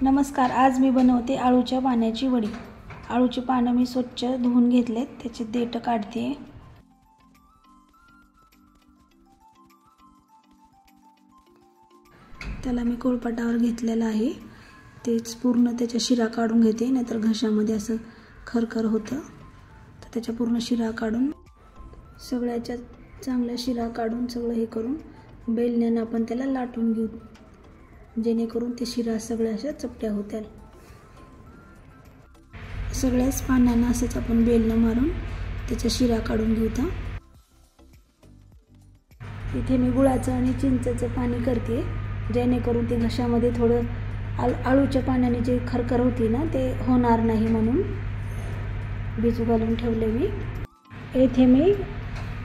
नमस्कार, आज मी बनवते आळूच्या पाण्याची वडी। आळूची पानं मी स्वच्छ धुवून घेतलेत, त्याचे देठ काढते। त्याला मी कोळपाटावर घेतलेला आहे, तेच पूर्ण त्याच्या शिरा काढून घेते, नाहीतर घशामध्ये असं खरखर होतं। तर त्याच्या पूर्ण शिरा काढून सगळ्याच्या चांगल्या शिरा काढून सगळं हे करून बेलण्याने आपण त्याला लाटून घेऊ, जेणेकरून ते शिरा सगळ्या अशा चपट्या होतील। सगळ्याच पानांना असंच आपण बेलणं मारून त्याच्या शिरा काढून घेऊता। इथे मी गुळाचं आणि चिंचेचं पाणी करते, जेणेकरून ते घशामध्ये थोडं आळूच्या पाण्याने जे खरखर होती ना ते होणार नाही म्हणून भिजू घालून ठेवले मी। इथे मी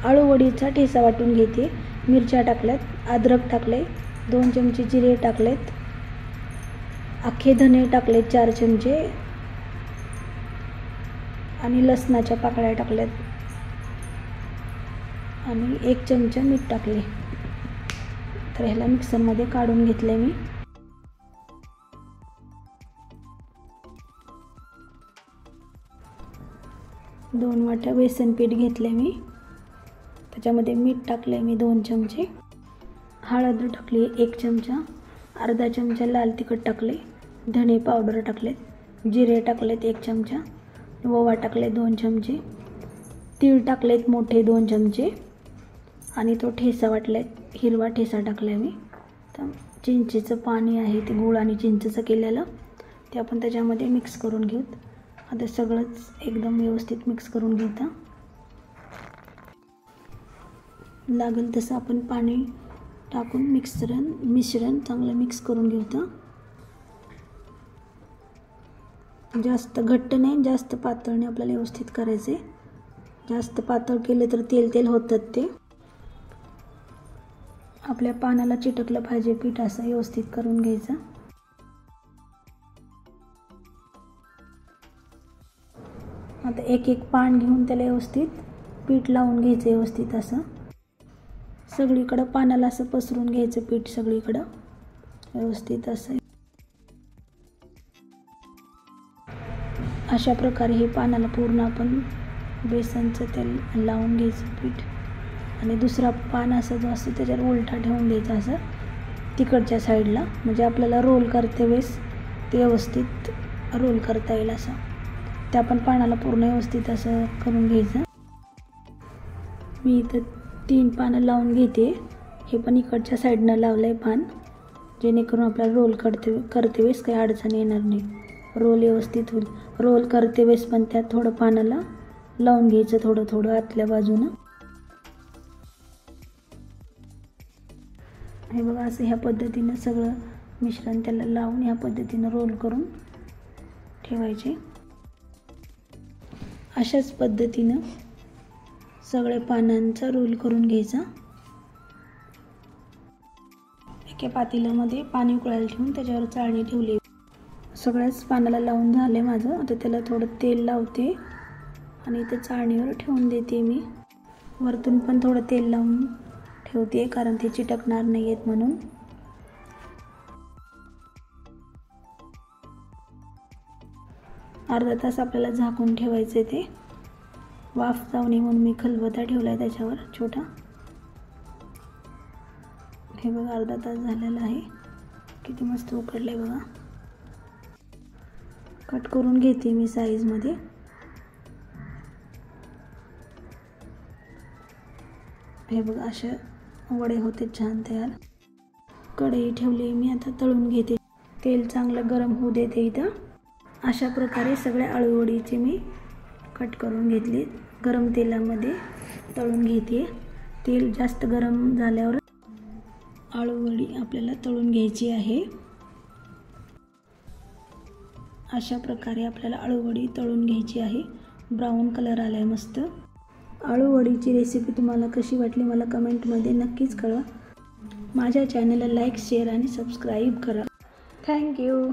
आळूवडीचा ठेचा वाटून घेते। मिरच्या टाकल्यात, अद्रक टाकले, 2 चमचे जिरे टाकलेत, अख्खे धने टाकलेत 4 चमचे आणि लसणाच्या पाकळ्या टाकल्यात आणि 1 चमचा मीठ टाकले। तर ह्याला मिक्सरमध्ये काढून घेतले मी। दोन वाट्या बेसन पीठ घेतले मी, त्याच्यामध्ये मीठ टाकले मी 2 चमचे, हळद टाकली 1 चमचा, अर्धा चमचा लाल तिखट टाकले, धने पावडर टाकले, जिरे टाकलेत 1 चमचा, ओवा टाकले 2 चमचे, तीळ टाकलेत मोठे 2 चमचे आणि तो ठेचा वाटलाय, हिरवा ठेचा टाकलाय मी। तर चिंचेचं पाणी आहे ते गुळ आणि चिंचेचं केलेलं, ते आपण त्याच्यामध्ये मिक्स करून घेऊ। आता सगळंच एकदम व्यवस्थित मिक्स करून घेऊता। लागेल तसं आपण पाणी टाकून मिश्रण चांगलं मिक्स करून घेऊता। जास्त घट्ट नाही, जास्त पातळ नाही, आपल्याला व्यवस्थित करायचे। जास्त पातळ केले तर तेल होतात, ते आपल्या पानाला चिटकलं पाहिजे पीठ, असं व्यवस्थित करून घ्यायचं। आता एक पान घेऊन त्याला व्यवस्थित पीठ लावून घ्यायचं, व्यवस्थित असं सगळीकडे पानाला असं पसरून घ्यायचं पीठ सगळीकडे व्यवस्थित असं। अशा प्रकारे हे पानाला पूर्ण आपण बेसनचं तेल लावून घ्यायचं पीठ आणि दुसरा पान असा जो असतो त्याच्यावर उलटा ठेवून द्यायचा असं तिकडच्या साईडला, म्हणजे आपल्याला रोल करते वेळेस ते व्यवस्थित रोल करता येईल असं। त्या पण पानाला पूर्ण व्यवस्थित असं करून घ्यायचं। मी इथं 3 पानं लावून घेते, हे पण इकडच्या साईडनं लावलंय पान, जेणेकरून आपल्याला रोल करते वेळेस काही अडचण येणार नाही, रोल व्यवस्थित होईल। रोल करते वेळेस पण त्यात थोडं पानाला लावून घ्यायचं, थोडं आतल्या बाजूनं। हे बघा, असं ह्या पद्धतीनं सगळं मिश्रण त्याला लावून ह्या पद्धतीनं रोल करून ठेवायचे। अशाच पद्धतीनं सगळ्या पानांचा रोल करून घ्यायचा। एका पातेल्यामध्ये पाणी उकळायला ठेवून त्याच्यावर चाळणी ठेवली। सगळ्याच पानाला लावून झाले माझं। आता त्याला थोडं तेल लावते आणि ते चाळणीवर ठेवून देते मी। वरतून पण थोडं तेल लावून ठेवते, कारण ते चिटकणार नाही आहेत म्हणून। अर्धा तास आपल्याला झाकून ठेवायचे, ते वाफ जाऊ नये म्हणून मी खलबत्ता ठेवलाय त्याच्यावर छोटा। हे बघा, अर्धा तास झालेला आहे, किती मस्त उकडलंय बघा। कट करून घेते मी साईजमध्ये। हे बघा, अशा वडे होते छान तयार। कढई ठेवली मी, आता तळून घेते। तेल चांगलं गरम होऊ देते इथं। अशा प्रकारे सगळ्या आळूवडीचे मी कट करून घेतले, गरम तेलामध्ये तळून घेते। तेल जास्त गरम झाल्यावर आळूवडी आपल्याला तळून घ्यायची आहे। अशा प्रकारे आपल्याला आळूवडी तळून घ्यायची आहे। ब्राऊन कलर आलाय मस्त। आळूवडीची रेसिपी तुम्हाला कशी वाटली मला कमेंटमध्ये नक्कीच कळवा। माझ्या चॅनलला लाईक, शेअर आणि सबस्क्राईब करा। थँक्यू।